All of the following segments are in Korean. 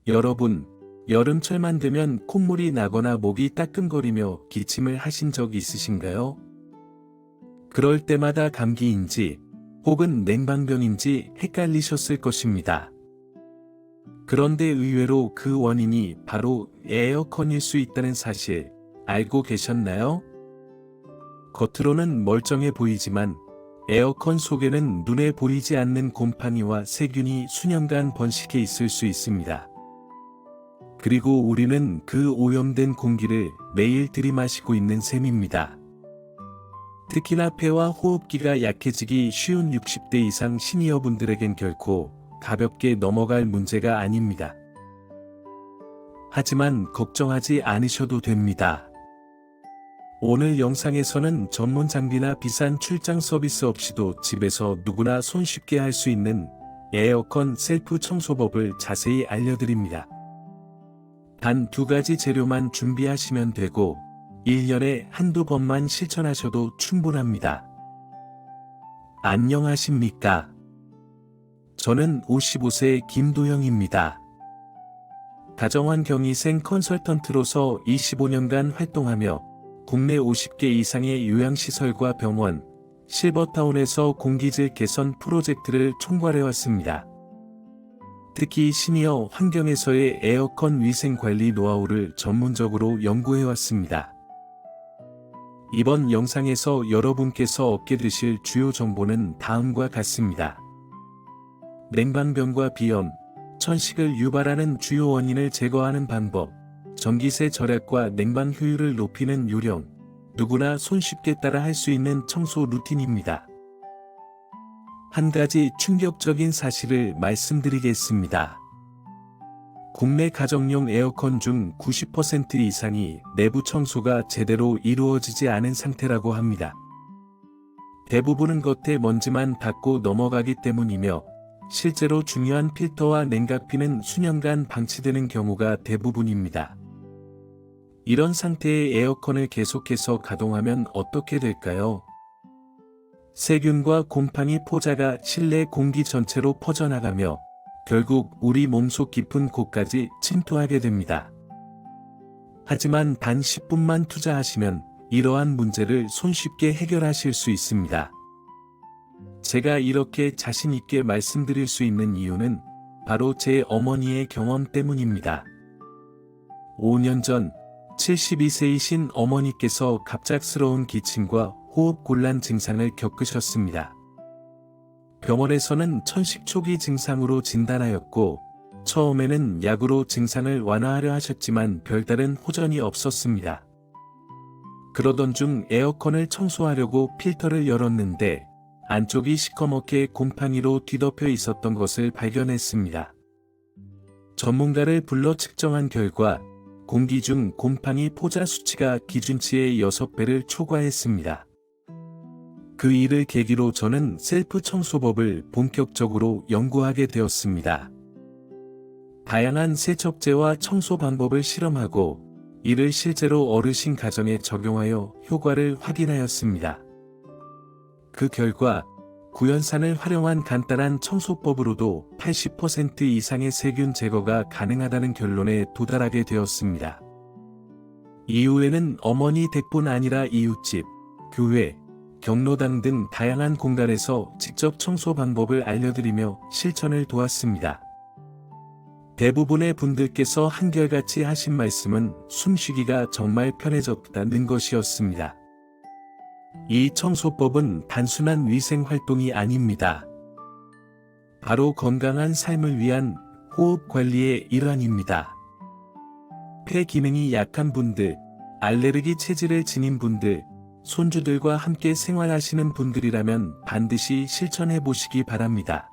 여러분, 여름철만 되면 콧물이 나거나 목이 따끔거리며 기침을 하신 적 있으신가요? 그럴 때마다 감기인지 혹은 냉방병인지 헷갈리셨을 것입니다. 그런데 의외로 그 원인이 바로 에어컨일 수 있다는 사실 알고 계셨나요? 겉으로는 멀쩡해 보이지만 에어컨 속에는 눈에 보이지 않는 곰팡이와 세균이 수년간 번식해 있을 수 있습니다. 그리고 우리는 그 오염된 공기를 매일 들이마시고 있는 셈입니다. 특히나 폐와 호흡기가 약해지기 쉬운 60대 이상 시니어분들에겐 결코 가볍게 넘어갈 문제가 아닙니다. 하지만 걱정하지 않으셔도 됩니다. 오늘 영상에서는 전문 장비나 비싼 출장 서비스 없이도 집에서 누구나 손쉽게 할 수 있는 에어컨 셀프 청소법을 자세히 알려드립니다. 단 2가지 재료만 준비하시면 되고 1년에 한두 번만 실천하셔도 충분합니다. 안녕하십니까? 저는 55세 김도영입니다. 가정환경위생 컨설턴트로서 25년간 활동하며 국내 50개 이상의 요양시설과 병원, 실버타운에서 공기질 개선 프로젝트를 총괄해왔습니다. 특히 시니어 환경에서의 에어컨 위생관리 노하우를 전문적으로 연구해왔습니다. 이번 영상에서 여러분께서 얻게 되실 주요 정보는 다음과 같습니다. 냉방병과 비염, 천식을 유발하는 주요 원인을 제거하는 방법, 전기세 절약과 냉방 효율을 높이는 요령, 누구나 손쉽게 따라 할 수 있는 청소 루틴입니다. 한 가지 충격적인 사실을 말씀드리겠습니다. 국내 가정용 에어컨 중 90% 이상이 내부 청소가 제대로 이루어지지 않은 상태라고 합니다. 대부분은 겉에 먼지만 닿고 넘어가기 때문이며 실제로 중요한 필터와 냉각피는 수년간 방치되는 경우가 대부분입니다. 이런 상태의 에어컨을 계속해서 가동하면 어떻게 될까요? 세균과 곰팡이 포자가 실내 공기 전체로 퍼져나가며 결국 우리 몸속 깊은 곳까지 침투하게 됩니다. 하지만 단 10분만 투자하시면 이러한 문제를 손쉽게 해결하실 수 있습니다. 제가 이렇게 자신 있게 말씀드릴 수 있는 이유는 바로 제 어머니의 경험 때문입니다. 5년 전 72세이신 어머니께서 갑작스러운 기침과 호흡 곤란 증상을 겪으셨습니다. 병원에서는 천식 초기 증상으로 진단하였고 처음에는 약으로 증상을 완화하려 하셨지만 별다른 호전이 없었습니다. 그러던 중 에어컨을 청소하려고 필터를 열었는데 안쪽이 시커멓게 곰팡이로 뒤덮여 있었던 것을 발견했습니다. 전문가를 불러 측정한 결과 공기 중 곰팡이 포자 수치가 기준치의 6배를 초과했습니다. 그 일을 계기로 저는 셀프 청소법을 본격적으로 연구하게 되었습니다. 다양한 세척제와 청소 방법을 실험하고 이를 실제로 어르신 가정에 적용하여 효과를 확인하였습니다. 그 결과 구연산을 활용한 간단한 청소법으로도 80% 이상의 세균 제거가 가능하다는 결론에 도달하게 되었습니다. 이후에는 어머니 댁뿐 아니라 이웃집, 교회, 경로당 등 다양한 공간에서 직접 청소 방법을 알려드리며 실천을 도왔습니다. 대부분의 분들께서 한결같이 하신 말씀은 숨쉬기가 정말 편해졌다는 것이었습니다. 이 청소법은 단순한 위생 활동이 아닙니다. 바로 건강한 삶을 위한 호흡 관리의 일환입니다. 폐 기능이 약한 분들, 알레르기 체질을 지닌 분들, 손주들과 함께 생활하시는 분들이라면 반드시 실천해 보시기 바랍니다.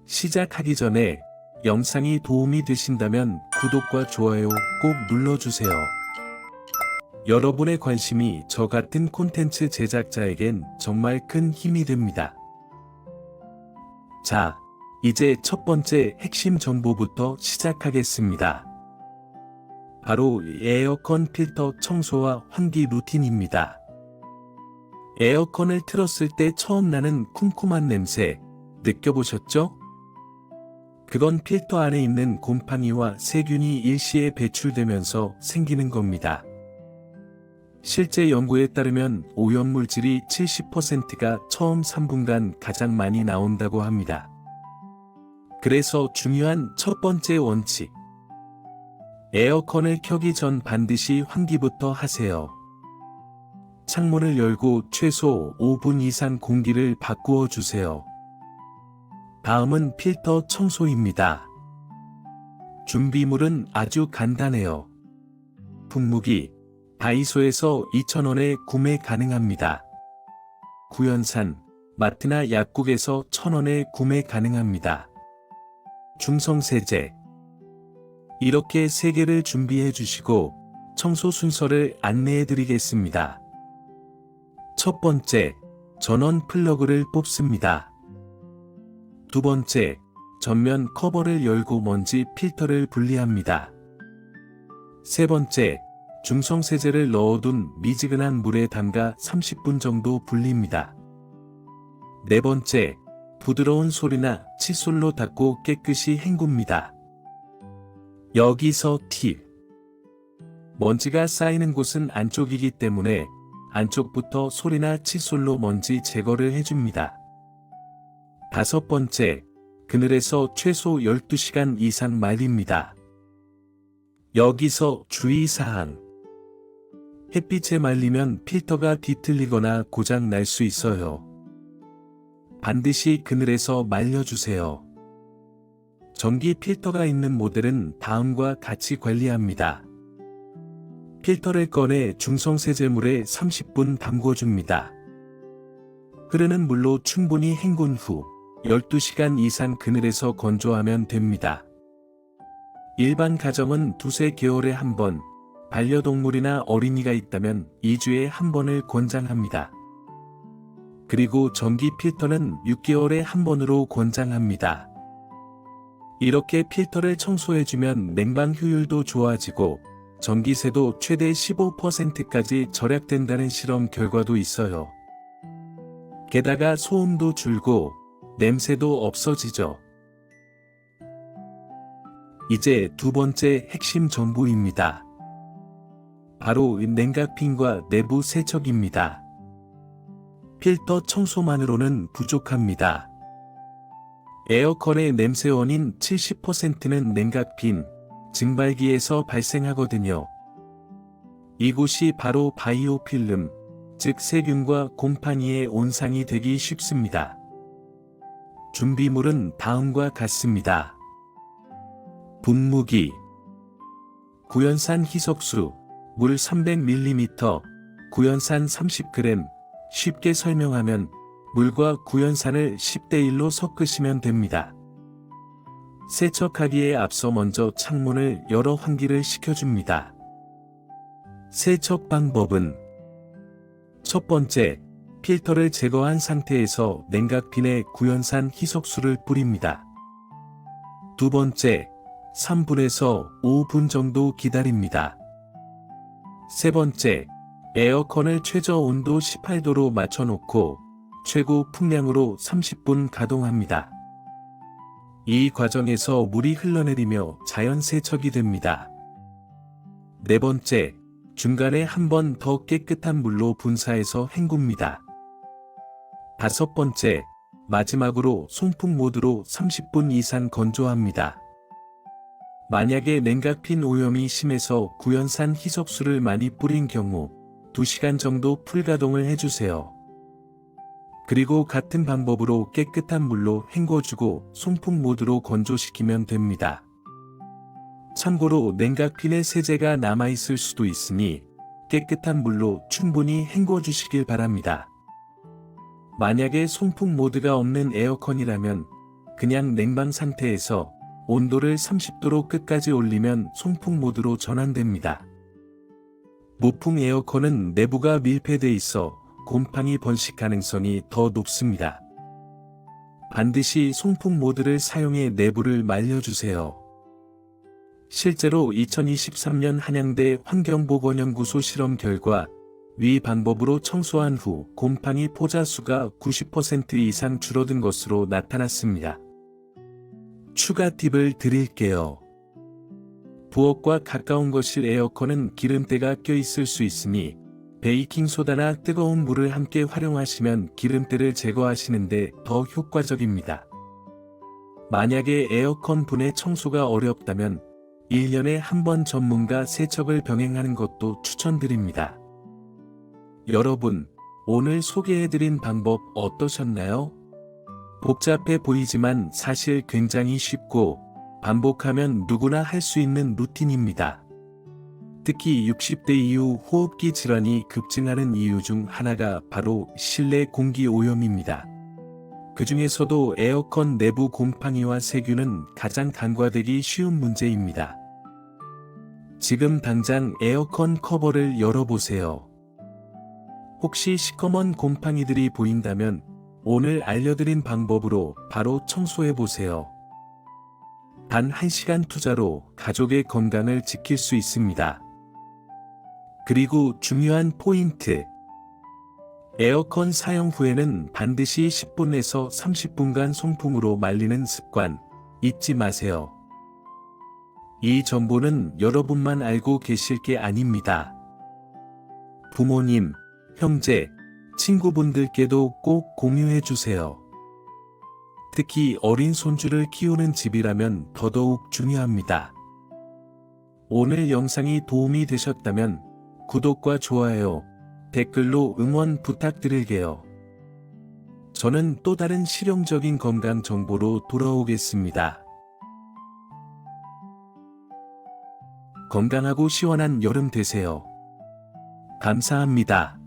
시작하기 전에 영상이 도움이 되신다면 구독과 좋아요 꼭 눌러주세요. 여러분의 관심이 저 같은 콘텐츠 제작자에겐 정말 큰 힘이 됩니다. 자, 이제 첫 번째 핵심 정보부터 시작하겠습니다. 바로 에어컨 필터 청소와 환기 루틴입니다. 에어컨을 틀었을 때 처음 나는 쿰쿰한 냄새, 느껴보셨죠? 그건 필터 안에 있는 곰팡이와 세균이 일시에 배출되면서 생기는 겁니다. 실제 연구에 따르면 오염물질이 70%가 처음 3분간 가장 많이 나온다고 합니다. 그래서 중요한 첫 번째 원칙. 에어컨을 켜기 전 반드시 환기부터 하세요. 창문을 열고 최소 5분 이상 공기를 바꾸어 주세요. 다음은 필터 청소입니다. 준비물은 아주 간단해요. 분무기, 다이소에서 2,000원에 구매 가능합니다. 구연산, 마트나 약국에서 1,000원에 구매 가능합니다. 중성세제. 이렇게 3개를 준비해 주시고 청소 순서를 안내해 드리겠습니다. 첫 번째, 전원 플러그를 뽑습니다. 두 번째, 전면 커버를 열고 먼지 필터를 분리합니다. 세 번째, 중성세제를 넣어둔 미지근한 물에 담가 30분 정도 불립니다. 네 번째, 부드러운 솔이나 칫솔로 닦고 깨끗이 헹굽니다. 여기서 팁. 먼지가 쌓이는 곳은 안쪽이기 때문에 안쪽부터 솔이나 칫솔로 먼지 제거를 해줍니다. 다섯 번째, 그늘에서 최소 12시간 이상 말립니다. 여기서 주의사항. 햇빛에 말리면 필터가 뒤틀리거나 고장 날 수 있어요. 반드시 그늘에서 말려주세요. 전기 필터가 있는 모델은 다음과 같이 관리합니다. 필터를 꺼내 중성세제물에 30분 담궈줍니다. 흐르는 물로 충분히 헹군 후 12시간 이상 그늘에서 건조하면 됩니다. 일반 가정은 두세 개월에 한 번, 반려동물이나 어린이가 있다면 2주에 한 번을 권장합니다. 그리고 전기 필터는 6개월에 한 번으로 권장합니다. 이렇게 필터를 청소해주면 냉방 효율도 좋아지고 전기세도 최대 15%까지 절약된다는 실험 결과도 있어요. 게다가 소음도 줄고 냄새도 없어지죠. 이제 두 번째 핵심 정보입니다. 바로 냉각핀과 내부 세척입니다. 필터 청소만으로는 부족합니다. 에어컨의 냄새 원인 70%는 냉각핀, 증발기에서 발생하거든요. 이곳이 바로 바이오필름, 즉 세균과 곰팡이의 온상이 되기 쉽습니다. 준비물은 다음과 같습니다. 분무기, 구연산 희석수, 물 300ml, 구연산 30g, 쉽게 설명하면 물과 구연산을 10대 1로 섞으시면 됩니다. 세척하기에 앞서 먼저 창문을 열어 환기를 시켜줍니다. 세척 방법은 첫 번째, 필터를 제거한 상태에서 냉각핀에 구연산 희석수를 뿌립니다. 두 번째, 3분에서 5분 정도 기다립니다. 세 번째, 에어컨을 최저 온도 18도로 맞춰놓고 최고 풍량으로 30분 가동합니다. 이 과정에서 물이 흘러내리며 자연 세척이 됩니다. 네 번째, 중간에 한 번 더 깨끗한 물로 분사해서 헹굽니다. 다섯 번째, 마지막으로 송풍 모드로 30분 이상 건조합니다. 만약에 냉각핀 오염이 심해서 구연산 희석수를 많이 뿌린 경우 2시간 정도 풀가동을 해주세요. 그리고 같은 방법으로 깨끗한 물로 헹궈주고 송풍 모드로 건조시키면 됩니다. 참고로 냉각핀에 세제가 남아있을 수도 있으니 깨끗한 물로 충분히 헹궈주시길 바랍니다. 만약에 송풍 모드가 없는 에어컨이라면 그냥 냉방 상태에서 온도를 30도로 끝까지 올리면 송풍 모드로 전환됩니다. 무풍 에어컨은 내부가 밀폐돼 있어 곰팡이 번식 가능성이 더 높습니다. 반드시 송풍 모드를 사용해 내부를 말려주세요. 실제로 2023년 한양대 환경보건연구소 실험 결과 위 방법으로 청소한 후 곰팡이 포자 수가 90% 이상 줄어든 것으로 나타났습니다. 추가 팁을 드릴게요. 부엌과 가까운 거실 에어컨은 기름때가 껴있을 수 있으니 베이킹소다나 뜨거운 물을 함께 활용하시면 기름때를 제거하시는데 더 효과적입니다. 만약에 에어컨 분해 청소가 어렵다면 1년에 한 번 전문가 세척을 병행하는 것도 추천드립니다. 여러분, 오늘 소개해드린 방법 어떠셨나요? 복잡해 보이지만 사실 굉장히 쉽고 반복하면 누구나 할 수 있는 루틴입니다. 특히 60대 이후 호흡기 질환이 급증하는 이유 중 하나가 바로 실내 공기 오염입니다. 그 중에서도 에어컨 내부 곰팡이와 세균은 가장 간과되기 쉬운 문제입니다. 지금 당장 에어컨 커버를 열어보세요. 혹시 시커먼 곰팡이들이 보인다면 오늘 알려드린 방법으로 바로 청소해보세요. 단 1시간 투자로 가족의 건강을 지킬 수 있습니다. 그리고 중요한 포인트. 에어컨 사용 후에는 반드시 10분에서 30분간 송풍으로 말리는 습관 잊지 마세요. 이 정보는 여러분만 알고 계실 게 아닙니다. 부모님, 형제, 친구분들께도 꼭 공유해 주세요. 특히 어린 손주를 키우는 집이라면 더더욱 중요합니다. 오늘 영상이 도움이 되셨다면 구독과 좋아요, 댓글로 응원 부탁드릴게요. 저는 또 다른 실용적인 건강 정보로 돌아오겠습니다. 건강하고 시원한 여름 되세요. 감사합니다.